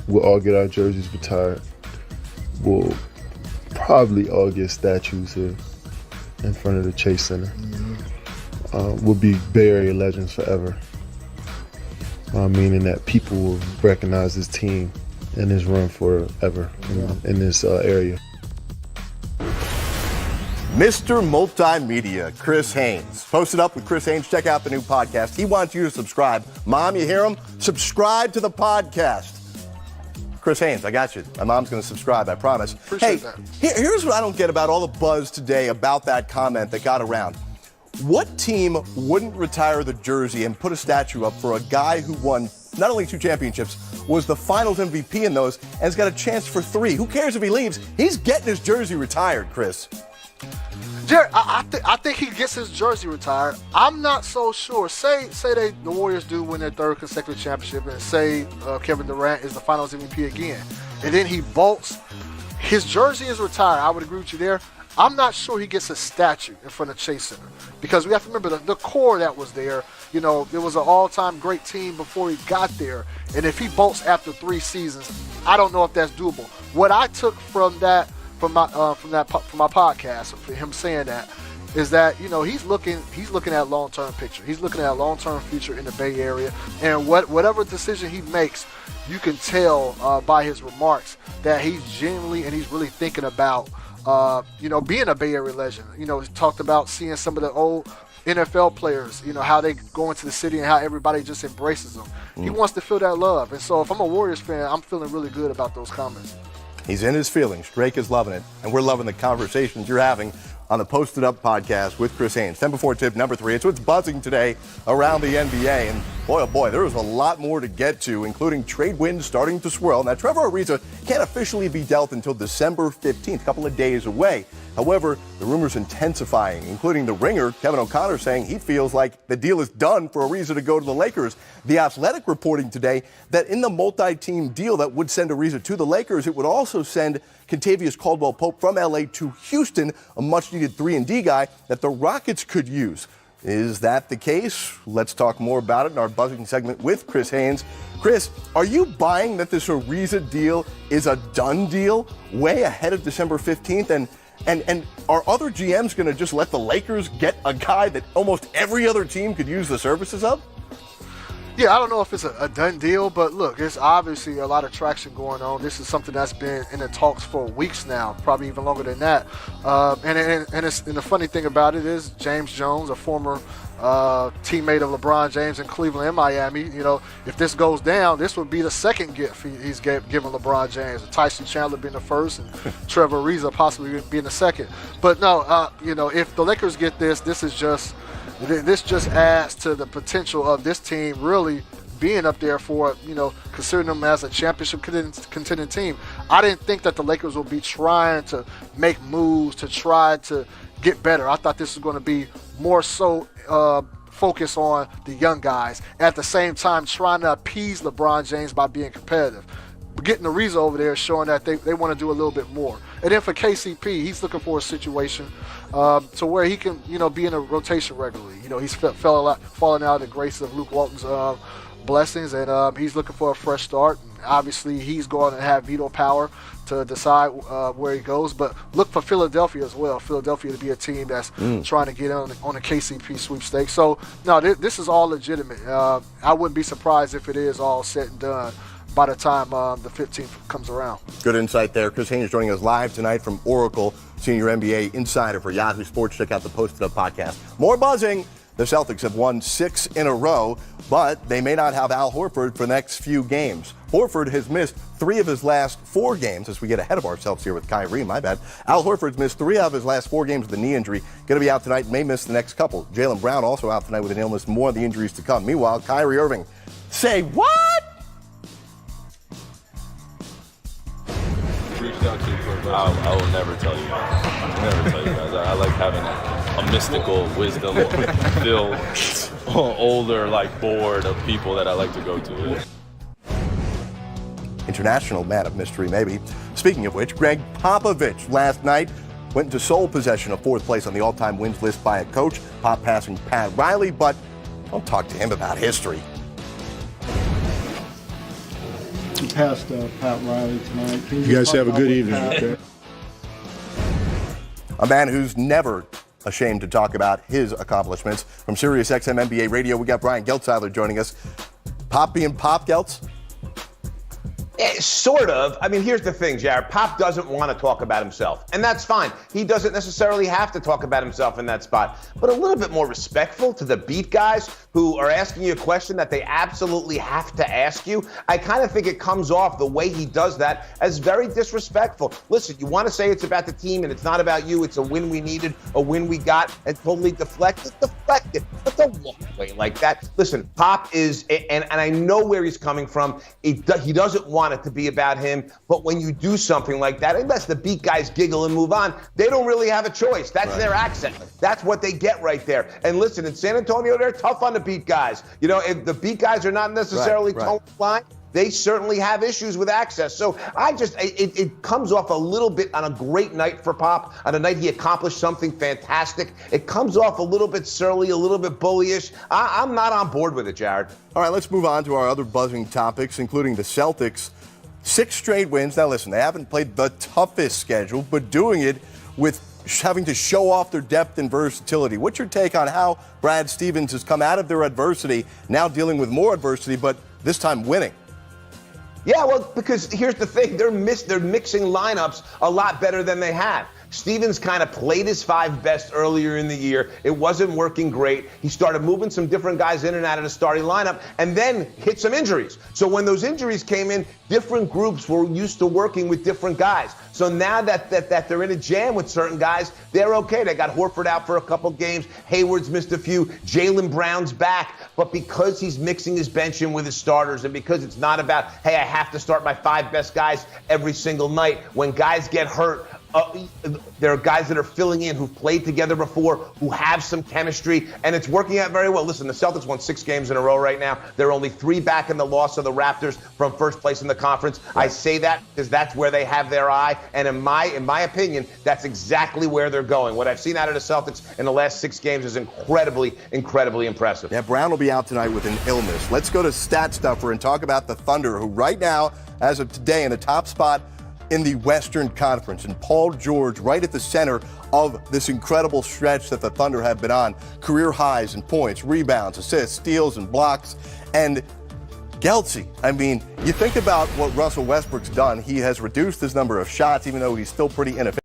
we'll all get our jerseys retired. We'll probably all get statues here in front of the Chase Center. We'll be Bay Area legends forever. Meaning that people will recognize this team and this run forever in this area. Mr. Multimedia, Chris Haynes. Posted up with Chris Haynes. Check out the new podcast. He wants you to subscribe. Mom, you hear him? Subscribe to the podcast. Chris Haynes, I got you. My mom's going to subscribe, I promise. Appreciate that. Here's what I don't get about all the buzz today about that comment that got around. What team wouldn't retire the jersey and put a statue up for a guy who won not only 2 championships, was the finals MVP in those, and has got a chance for 3? Who cares if he leaves? He's getting his jersey retired, Chris. Jared, I think he gets his jersey retired. I'm not so sure. Say the Warriors do win their 3rd consecutive championship, and say Kevin Durant is the finals MVP again, and then he bolts. His jersey is retired. I would agree with you there. I'm not sure he gets a statue in front of Chase Center, because we have to remember the core that was there. You know, it was an all-time great team before he got there, and if he bolts after 3 seasons, I don't know if that's doable. What I took from that, from my podcast, for him saying that, is that, you know, he's looking at long-term picture. He's looking at a long-term future in the Bay Area, and whatever decision he makes, you can tell by his remarks that he's genuinely and he's really thinking about being a Bay Area legend. You know, he talked about seeing some of the old NFL players, you know, how they go into the city and how everybody just embraces them. He wants to feel that love. And so if I'm a Warriors fan, I'm feeling really good about those comments. He's in his feelings. Drake is loving it. And we're loving the conversations you're having on the Posted Up podcast with Chris Haynes. 10 before tip number 3. It's what's buzzing today around the NBA. And boy, oh boy, there was a lot more to get to, including trade winds starting to swirl. Now, Trevor-Ariza can't officially be dealt until December 15th, a couple of days away. However, the rumors intensifying, including the Ringer, Kevin O'Connor, saying he feels like the deal is done for Ariza to go to the Lakers. The Athletic reporting today that in the multi-team deal that would send Ariza to the Lakers, it would also send Kentavious Caldwell-Pope from L.A. to Houston, a much-needed 3-and-D guy that the Rockets could use. Is that the case? Let's talk more about it in our buzzing segment with Chris Haynes. Chris, are you buying that this Ariza deal is a done deal way ahead of December 15th? And are other GMs going to just let the Lakers get a guy that almost every other team could use the services of? Yeah, I don't know if it's a done deal, but look, there's obviously a lot of traction going on. This is something that's been in the talks for weeks now, probably even longer than that. And the funny thing about it is James Jones, a former teammate of LeBron James in Cleveland and Miami, you know, if this goes down, this would be the second gift he's given LeBron James. Tyson Chandler being the first and Trevor Ariza possibly being the second. But no, if the Lakers get this just adds to the potential of this team really being up there for, considering them as a championship contending team. I didn't think that the Lakers would be trying to make moves to try to get better. I thought this was going to be more so focus on the young guys, at the same time trying to appease LeBron James by being competitive. Getting Ariza over there showing that they want to do a little bit more. And then for KCP, he's looking for a situation to where he can, be in a rotation regularly. He's fallen out of the grace of Luke Walton's blessings, and he's looking for a fresh start. And obviously, he's going to have veto power to decide where he goes. But look for Philadelphia as well. Philadelphia to be a team that's trying to get on a KCP sweepstakes. So, no, this is all legitimate. I wouldn't be surprised if it is all said and done by the time the 15th comes around. Good insight there. Chris Haynes joining us live tonight from Oracle, senior NBA insider for Yahoo Sports. Check out the Posted Up podcast. More buzzing. The Celtics have won 6 in a row, but they may not have Al Horford for the next few games. Horford has missed 3 of his last 4 games, as we get ahead of ourselves here with Kyrie, my bad. Al Horford's missed 3 out of his last 4 games with a knee injury. Going to be out tonight, may miss the next couple. Jaylen Brown also out tonight with an illness, more of the injuries to come. Meanwhile, Kyrie Irving, say what? I will never tell you guys. I like having a mystical wisdom filled older board of people that I like to go to. International man of mystery, maybe. Speaking of which, Greg Popovich last night went into sole possession of 4th place on the all-time wins list by a coach, Pop passing Pat Riley, but don't talk to him about history. past Pat Riley tonight. Can You guys talk have a about good what evening. Pat- Okay? A man who's never ashamed to talk about his accomplishments. From SiriusXM NBA Radio, we got Brian Geltzeiler joining us. Pop being Pop, Geltz? Sort of. I mean, here's the thing, Jared. Pop doesn't want to talk about himself, and that's fine. He doesn't necessarily have to talk about himself in that spot, but a little bit more respectful to the beat guys who are asking you a question that they absolutely have to ask you. I kind of think it comes off the way he does that as very disrespectful. Listen, you want to say it's about the team and it's not about you. It's a win we needed, a win we got, and totally deflect it, but don't walk away like that. Listen, Pop is, and I know where he's coming from. He doesn't want it to be about him, but when you do something like that, unless the beat guys giggle and move on, they don't really have a choice. That's their accent. That's what they get right there. And listen, in San Antonio, they're tough on the beat guys. You know, if the beat guys are not necessarily tone line, they certainly have issues with access. So it comes off a little bit on a great night for Pop, on a night he accomplished something fantastic. It comes off a little bit surly, a little bit bullyish. I'm not on board with it, Jared. All right, let's move on to our other buzzing topics, including the Celtics. 6 straight wins. Now, listen, they haven't played the toughest schedule, but doing it with having to show off their depth and versatility. What's your take on how Brad Stevens has come out of their adversity, now dealing with more adversity, but this time winning? Yeah, well, because here's the thing. They're mixing lineups a lot better than they have. Stevens kind of played his 5 best earlier in the year. It wasn't working great. He started moving some different guys in and out of the starting lineup and then hit some injuries. So when those injuries came in, different groups were used to working with different guys. So now that they're in a jam with certain guys, they're okay. They got Horford out for a couple games. Hayward's missed a few. Jaylen Brown's back. But because he's mixing his bench in with his starters and because it's not about, hey, I have to start my 5 best guys every single night, when guys get hurt, there are guys that are filling in who've played together before, who have some chemistry, and it's working out very well. Listen, the Celtics won 6 games in a row right now. They're only 3 back in the loss of the Raptors from first place in the conference. I say that because that's where they have their eye, and in my opinion, that's exactly where they're going. What I've seen out of the Celtics in the last 6 games is incredibly, incredibly impressive. Yeah, Brown will be out tonight with an illness. Let's go to Stat Stuffer and talk about the Thunder, who right now, as of today, in the top spot in the Western Conference, and Paul George right at the center of this incredible stretch that the Thunder have been on. Career highs in points, rebounds, assists, steals, and blocks. And Geltzy, I mean, you think about what Russell Westbrook's done. He has reduced his number of shots, even though he's still pretty ineffective.